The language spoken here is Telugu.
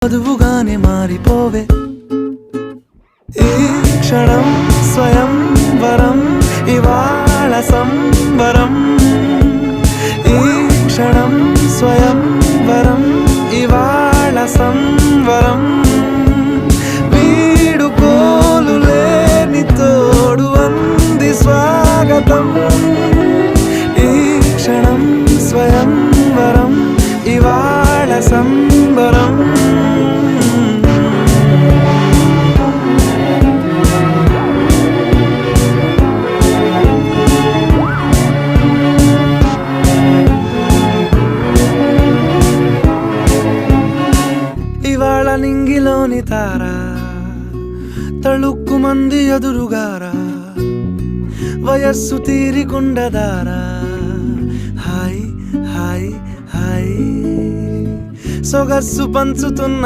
వధువుగానే మారిపోవే ఈ క్షణం స్వయం వరం ఇవాళ సంబరం ఈ క్షణం స్వయం వరం ఇవాళ సంవరం వీడుకోలు లేని తోడు అంది స్వాగతం ఈ క్షణం స్వయం వరం ఇవాళ సంబరం ఇవాళ నింగిలోని తారా తళుక్కు మంది ఎదురుగారా వయస్సు తీరికుండదారా హాయ్ హాయ్ హాయ్ సొగస్సు పంచుతున్న